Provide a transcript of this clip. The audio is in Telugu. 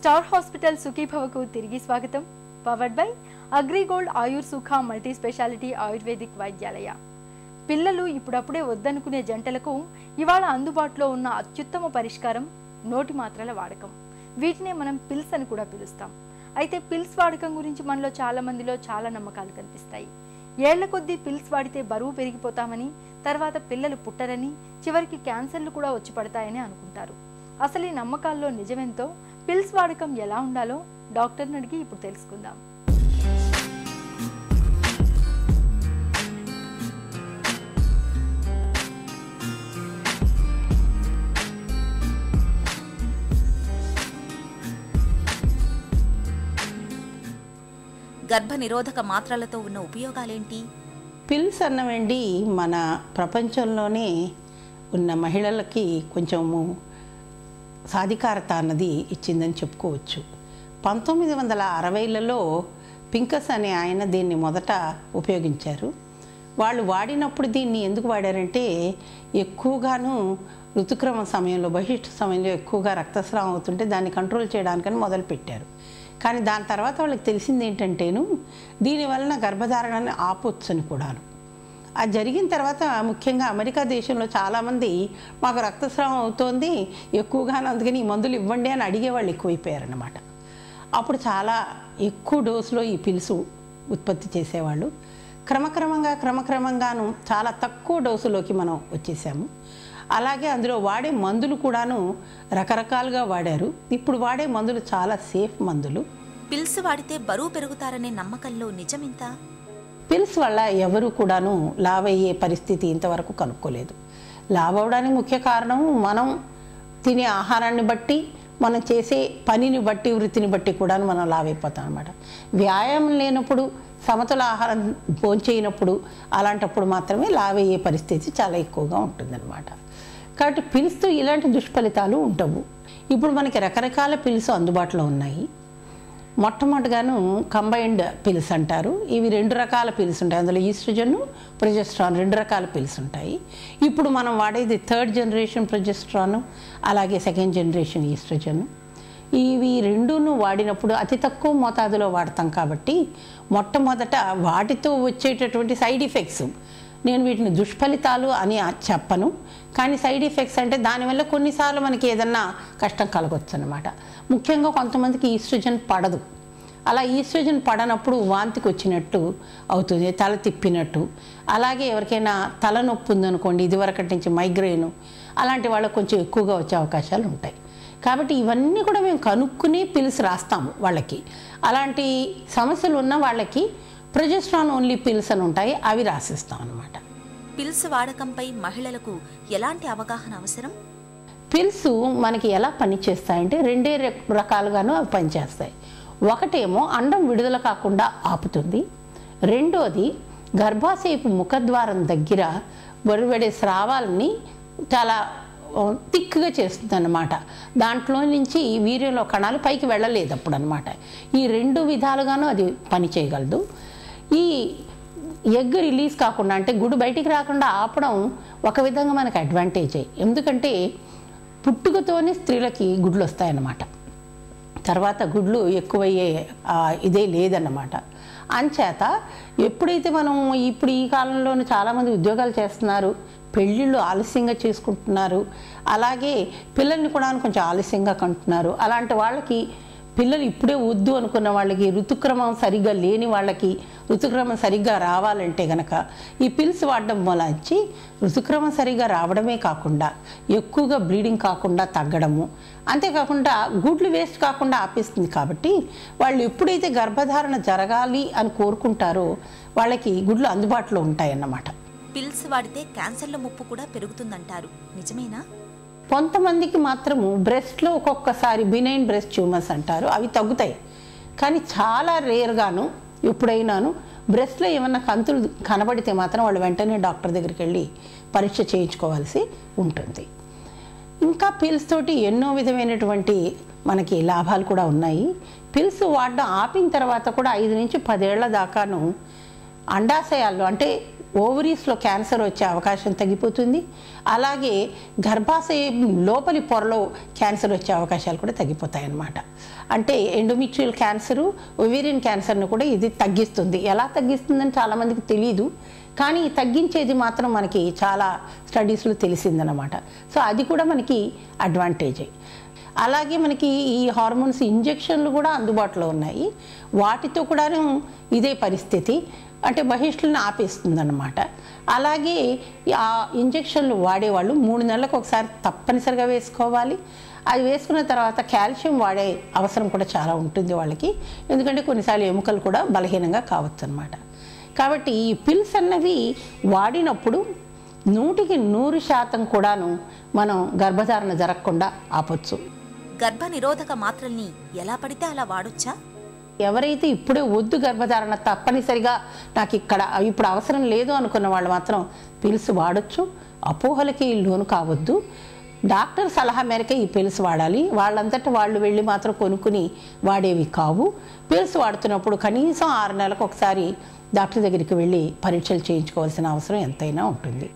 స్టార్ హాస్పిటల్ సుఖీభవకు తిరిగి స్వాగతం. పవర్డ్ బై అగ్రిగోల్డ్ ఆయుర్ సుఖ మల్టీ స్పెషాలిటీ ఆయుర్వేదిక్ వైద్యాలయ. పిల్లలు ఇప్పుడప్పుడే వద్దనుకునే జంటలకు ఇవాళ అందుబాటులో ఉన్న అత్యుత్తమ పరిష్కారం నోటి మాత్రల వాడకం. వీటినే మనం పిల్స్ అని కూడా పిలుస్తాం. అయితే పిల్స్ వాడకం గురించి మనలో చాలా మందిలో చాలా నమ్మకాలు కనిపిస్తాయి. ఏళ్ల కొద్దీ పిల్స్ వాడితే బరువు పెరిగిపోతామని, తర్వాత పిల్లలు పుట్టరని, చివరికి క్యాన్సర్లు కూడా వచ్చి పడతాయని అనుకుంటారు. అసలు ఈ నమ్మకాల్లో నిజమెంతో, పిల్స్ వాడకం ఎలా ఉండాలో డాక్టర్ని అడిగి ఇప్పుడు తెలుసుకుందాం. గర్భ నిరోధక మాత్రలతో ఉన్న ఉపయోగాలేంటి? పిల్స్ అన్నవండి మన ప్రపంచంలోనే ఉన్న మహిళలకి కొంచెము సాధికారత అన్నది ఇచ్చిందని చెప్పుకోవచ్చు. 1960లలో పింకస్ అనే ఆయన దీన్ని మొదట ఉపయోగించారు. వాళ్ళు వాడినప్పుడు దీన్ని ఎందుకు వాడారంటే, ఎక్కువగాను ఋతుక్రమ సమయంలో, బహిష్టు సమయంలో ఎక్కువగా రక్తస్రావం అవుతుంటే దాన్ని కంట్రోల్ చేయడానికని మొదలుపెట్టారు. కానీ దాని తర్వాత వాళ్ళకి తెలిసింది ఏంటంటేను, దీనివలన గర్భధారణని ఆపొచ్చని కూడాను. అది జరిగిన తర్వాత ముఖ్యంగా అమెరికా దేశంలో చాలామంది మాకు రక్తస్రావం అవుతోంది ఎక్కువగాను, అందుకని ఈ మందులు ఇవ్వండి అని అడిగేవాళ్ళు ఎక్కువైపోయారన్నమాట. అప్పుడు చాలా ఎక్కువ డోసులో ఈ పిల్స్ ఉత్పత్తి చేసేవాళ్ళు. క్రమక్రమంగాను చాలా తక్కువ డోసులోకి మనం వచ్చేసాము. అలాగే అందులో వాడే మందులు కూడాను రకరకాలుగా వాడారు. ఇప్పుడు వాడే మందులు చాలా సేఫ్ మందులు. పిల్స్ వాడితే బరువు పెరుగుతారనే నమ్మకంలో నిజమెంత? పిల్స్ వల్ల ఎవరు కూడాను లావయ్యే పరిస్థితి ఇంతవరకు కనుక్కోలేదు. లావవడానికి ముఖ్య కారణం మనం తినే ఆహారాన్ని బట్టి, మనం చేసే పనిని బట్టి, వృత్తిని బట్టి కూడా మనం లావైపోతాం అన్నమాట. వ్యాయామం లేనప్పుడు, సమతుల ఆహారం భోంచేయనప్పుడు, అలాంటప్పుడు మాత్రమే లావయ్యే పరిస్థితి చాలా ఎక్కువగా ఉంటుందన్నమాట. కాబట్టి పిల్స్తో ఇలాంటి దుష్ఫలితాలు ఉండవు. ఇప్పుడు మనకి రకరకాల పిల్స్ అందుబాటులో ఉన్నాయి. మొట్టమొదటిగాను కంబైన్డ్ పిల్స్ అంటారు. ఇవి 2 రకాల పిల్స్ ఉంటాయి. అందులో ఈస్ట్రోజన్, ప్రొజెస్ట్రాన్ 2 రకాల పిల్స్ ఉంటాయి. ఇప్పుడు మనం వాడేది 3rd జనరేషన్ ప్రొజెస్ట్రాన్, అలాగే 2nd జనరేషన్ ఈస్ట్రోజన్. ఇవి రెండును వాడినప్పుడు అతి తక్కువ మోతాదులో వాడతాం కాబట్టి, మొట్టమొదట వాటితో వచ్చేటటువంటి సైడ్ ఎఫెక్ట్స్, నేను వీటిని దుష్ఫలితాలు అని చెప్పను, కానీ సైడ్ ఎఫెక్ట్స్ అంటే దానివల్ల కొన్నిసార్లు మనకి ఏదన్నా కష్టం కలగొచ్చు అన్నమాట. ముఖ్యంగా కొంతమందికి ఈస్ట్రోజన్ పడదు. అలా ఈస్ట్రోజన్ పడనప్పుడు వాంతికి వచ్చినట్టు అవుతుంది, తల తిప్పినట్టు. అలాగే ఎవరికైనా తలనొప్పి ఉందనుకోండి, ఇదివరకటి నుంచి మైగ్రేను, అలాంటి వాళ్ళకి కొంచెం ఎక్కువగా వచ్చే అవకాశాలు ఉంటాయి. కాబట్టి ఇవన్నీ కూడా మేము కనుక్కుని పిల్స్ రాస్తాము వాళ్ళకి. అలాంటి సమస్యలు ఉన్న వాళ్ళకి ప్రొజెస్ట్రాన్ ఓన్లీ పిల్స్ అని ఉంటాయి, అవి రాసిస్తాం అన్నమాట. పిల్స్ వాడకంపై మహిళలకు ఎలాంటి అవగాహన అవసరం? పిల్స్ మనకి ఎలా పనిచేస్తాయంటే 2 రకాలుగాను అవి పనిచేస్తాయి. ఒకటేమో అండం విడుదల కాకుండా ఆపుతుంది. రెండోది గర్భాశయపు ముఖద్వారం దగ్గర వెలువడే స్రావాలని చాలా థిక్గా చేస్తుంది అన్నమాట. దాంట్లో నుంచి వీర్యంలో కణాలు పైకి వెళ్ళలేదు అప్పుడు అనమాట. ఈ 2 విధాలుగాను అది పని చేయగలదు. ఈ ఎగ్ రిలీజ్ కాకుండా, అంటే గుడ్డు బయటికి రాకుండా ఆపడం ఒక విధంగా మనకు అడ్వాంటేజే. ఎందుకంటే పుట్టుకతోనే స్త్రీలకి గుడ్లు వస్తాయన్నమాట. తర్వాత గుడ్లు ఎక్కువయ్యే ఇదే లేదన్నమాట. అంచేత ఎప్పుడైతే మనం ఇప్పుడు ఈ కాలంలోనూ చాలామంది ఉద్యోగాలు చేస్తున్నారు, పెళ్ళిళ్ళు ఆలస్యంగా చేసుకుంటున్నారు, అలాగే పిల్లల్ని కూడా కొంచెం ఆలస్యంగా కంటున్నారు. అలాంటి వాళ్ళకి, పిల్లలు ఇప్పుడే వద్దు అనుకున్న వాళ్ళకి, ఋతుక్రమం సరిగ్గా లేని వాళ్ళకి ఋతుక్రమం సరిగ్గా రావాలంటే గనక ఈ పిల్స్ వాడడం వల్ల ఋతుక్రమం సరిగ్గా రావడమే కాకుండా ఎక్కువగా బ్లీడింగ్ కాకుండా తగ్గడము, అంతేకాకుండా గుడ్లు వేస్ట్ కాకుండా ఆపేస్తుంది. కాబట్టి వాళ్ళు ఎప్పుడైతే గర్భధారణ జరగాలి అని కోరుకుంటారో వాళ్ళకి గుడ్లు అందుబాటులో ఉంటాయన్నమాట. పిల్స్ వాడితే క్యాన్సర్ల ముప్పు కూడా పెరుగుతుందంటారు, నిజమేనా? కొంతమందికి మాత్రము బ్రెస్ట్లో ఒక్కొక్కసారి బినైన్ బ్రెస్ట్ ట్యూమర్స్ అంటారు, అవి తగ్గుతాయి. కానీ చాలా రేర్గాను ఎప్పుడైనాను బ్రెస్ట్లో ఏమన్నా కంతులు కనబడితే మాత్రం వాళ్ళు వెంటనే డాక్టర్ దగ్గరికి వెళ్ళి పరీక్ష చేయించుకోవాల్సి ఉంటుంది. ఇంకా పిల్స్ తోటి ఎన్నో విధమైనటువంటి మనకి లాభాలు కూడా ఉన్నాయి. పిల్స్ వాడడం ఆపిన తర్వాత కూడా 5 నుంచి 10 ఏళ్ల దాకాను అండాశయాల్లో, అంటే ఓవరీస్లో క్యాన్సర్ వచ్చే అవకాశం తగ్గిపోతుంది. అలాగే గర్భాశయం లోపలి పొరలో క్యాన్సర్ వచ్చే అవకాశాలు కూడా తగ్గిపోతాయి అన్నమాట. అంటే ఎండోమెట్రియల్ క్యాన్సరు, ఒవేరియన్ క్యాన్సర్ను కూడా ఇది తగ్గిస్తుంది. ఎలా తగ్గిస్తుందని చాలామందికి తెలియదు, కానీ తగ్గించేది మాత్రం మనకి చాలా స్టడీస్లో తెలిసిందనమాట. సో అది కూడా మనకి అడ్వాంటేజే. అలాగే మనకి ఈ హార్మోన్స్ ఇంజెక్షన్లు కూడా అందుబాటులో ఉన్నాయి. వాటితో కూడా ఇదే పరిస్థితి, అంటే బహిష్టులను ఆపేస్తుందన్నమాట. అలాగే ఆ ఇంజెక్షన్లు వాడేవాళ్ళు 3 నెలలకు ఒకసారి తప్పనిసరిగా వేసుకోవాలి. అది వేసుకున్న తర్వాత కాల్షియం వాడే అవసరం కూడా చాలా ఉంటుంది వాళ్ళకి, ఎందుకంటే కొన్నిసార్లు ఎముకలు కూడా బలహీనంగా కావచ్చు అన్నమాట. కాబట్టి ఈ పిల్స్ అన్నవి వాడినప్పుడు 100% కూడాను మనం గర్భధారణ జరగకుండా ఆపొచ్చు. గర్భ నిరోధక మాత్రల్ని ఎలా పడితే అలా వాడొచ్చా? ఎవరైతే ఇప్పుడే వద్దు గర్భధారణ తప్పనిసరిగా నాకు ఇప్పుడు అవసరం లేదు అనుకున్న వాళ్ళు మాత్రం పిల్స్ వాడచ్చు. అపోహలకి లోను కావద్దు. డాక్టర్ సలహా మేరకే ఈ పిల్స్ వాడాలి. వాళ్ళంతటా వాళ్ళు వెళ్ళి మాత్రం కొనుక్కుని వాడేవి కావు. పిల్స్ వాడుతున్నప్పుడు కనీసం 6 నెలలకు ఒకసారి డాక్టర్ దగ్గరికి వెళ్ళి పరీక్షలు చేయించుకోవాల్సిన అవసరం ఎంతైనా ఉంటుంది.